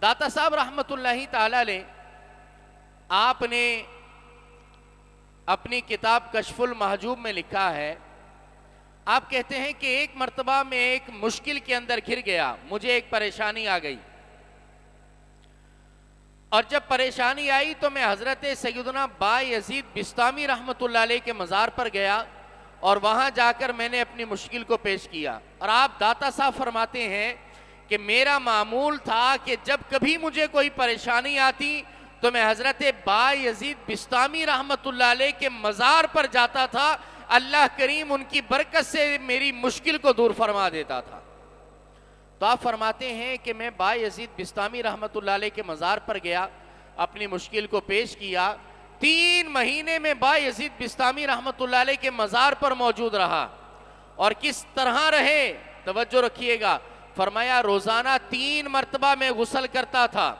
داتا صاحب رحمت اللہ تعالی علیہ آپ نے اپنی کتاب کشف المحجوب میں لکھا ہے، آپ کہتے ہیں کہ ایک مرتبہ میں ایک مشکل کے اندر گھر گیا، مجھے ایک پریشانی آ گئی، اور جب پریشانی آئی تو میں حضرت سیدنا بایزید بسطامی رحمت اللہ علیہ کے مزار پر گیا اور وہاں جا کر میں نے اپنی مشکل کو پیش کیا۔ اور آپ داتا صاحب فرماتے ہیں کہ میرا معمول تھا کہ جب کبھی مجھے کوئی پریشانی آتی تو میں حضرت بایزید بسطامی رحمت اللہ علیہ کے مزار پر جاتا تھا، اللہ کریم ان کی برکت سے میری مشکل کو دور فرما دیتا تھا۔ تو آپ فرماتے ہیں کہ میں بایزید بسطامی رحمت اللہ علیہ کے مزار پر گیا، اپنی مشکل کو پیش کیا، 3 مہینے میں بایزید بسطامی رحمت اللہ علیہ کے مزار پر موجود رہا۔ اور کس طرح رہے، توجہ رکھیے گا، فرمایا روزانہ 3 مرتبہ میں غسل کرتا تھا،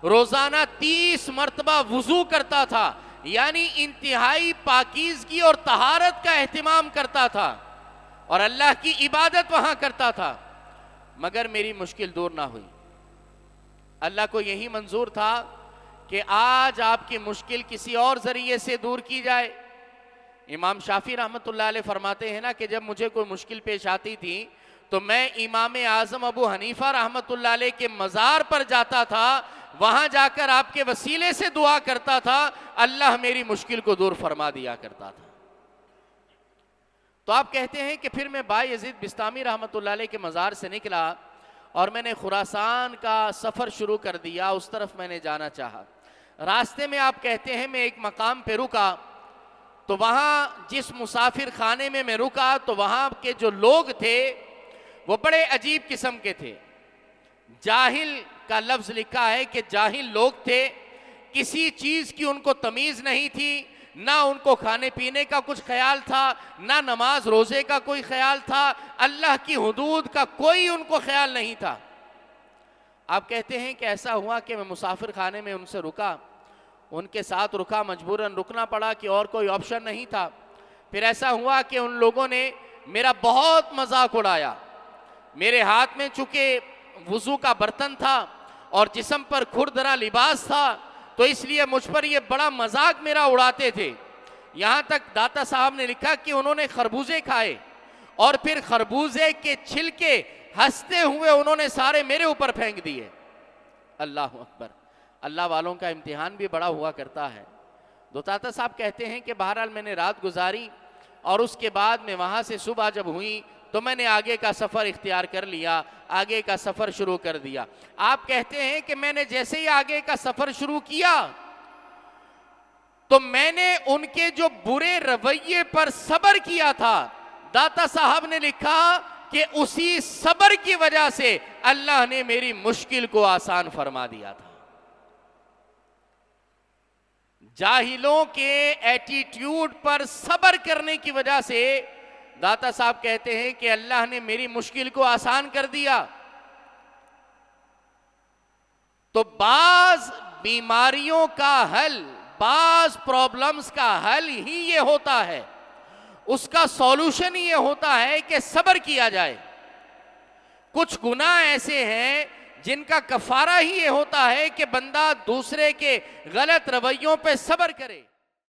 روزانہ 30 مرتبہ وضو کرتا تھا، یعنی انتہائی پاکیزگی اور طہارت کا اہتمام کرتا تھا اور اللہ کی عبادت وہاں کرتا تھا، مگر میری مشکل دور نہ ہوئی۔ اللہ کو یہی منظور تھا کہ آج آپ کی مشکل کسی اور ذریعے سے دور کی جائے۔ امام شافعی رحمت اللہ علیہ فرماتے ہیں نا کہ جب مجھے کوئی مشکل پیش آتی تھی تو میں امام اعظم ابو حنیفہ رحمت اللہ علیہ کے مزار پر جاتا تھا، وہاں جا کر آپ کے وسیلے سے دعا کرتا تھا، اللہ میری مشکل کو دور فرما دیا کرتا تھا۔ تو آپ کہتے ہیں کہ پھر میں بایزید بسطامی رحمت اللہ علیہ کے مزار سے نکلا اور میں نے خراسان کا سفر شروع کر دیا، اس طرف میں نے جانا چاہا۔ راستے میں آپ کہتے ہیں میں ایک مقام پہ رکا، تو وہاں جس مسافر خانے میں رکا تو وہاں کے جو لوگ تھے وہ بڑے عجیب قسم کے تھے۔ جاہل کا لفظ لکھا ہے کہ جاہل لوگ تھے، کسی چیز کی ان کو تمیز نہیں تھی، نہ ان کو کھانے پینے کا کچھ خیال تھا، نہ نماز روزے کا کوئی خیال تھا، اللہ کی حدود کا کوئی ان کو خیال نہیں تھا۔ آپ کہتے ہیں کہ ایسا ہوا کہ میں مسافر خانے میں ان سے رکا، ان کے ساتھ رکا، مجبوراً رکنا پڑا کہ اور کوئی آپشن نہیں تھا۔ پھر ایسا ہوا کہ ان لوگوں نے میرا بہت مذاق اڑایا۔ میرے ہاتھ میں چونکہ وضو کا برتن تھا اور جسم پر کھردرا لباس تھا، تو اس لیے مجھ پر یہ بڑا مذاق میرا اڑاتے تھے۔ یہاں تک داتا صاحب نے لکھا کہ انہوں نے خربوزے کھائے اور پھر خربوزے کے چھلکے ہنستے ہوئے انہوں نے سارے میرے اوپر پھینک دیے۔ اللہ اکبر! اللہ والوں کا امتحان بھی بڑا ہوا کرتا ہے۔ داتا صاحب کہتے ہیں کہ بہرحال میں نے رات گزاری اور اس کے بعد میں وہاں سے صبح جب ہوئی تو میں نے آگے کا سفر اختیار کر لیا، آگے کا سفر شروع کر دیا۔ آپ کہتے ہیں کہ میں نے جیسے ہی آگے کا سفر شروع کیا تو میں نے ان کے جو برے رویے پر صبر کیا تھا، داتا صاحب نے لکھا کہ اسی صبر کی وجہ سے اللہ نے میری مشکل کو آسان فرما دیا تھا۔ جاہلوں کے ایٹیٹیوڈ پر صبر کرنے کی وجہ سے داتا صاحب کہتے ہیں کہ اللہ نے میری مشکل کو آسان کر دیا۔ تو بعض بیماریوں کا حل، بعض پرابلمز کا حل ہی یہ ہوتا ہے، اس کا سولوشن ہی یہ ہوتا ہے کہ صبر کیا جائے۔ کچھ گناہ ایسے ہیں جن کا کفارہ ہی یہ ہوتا ہے کہ بندہ دوسرے کے غلط رویوں پہ صبر کرے۔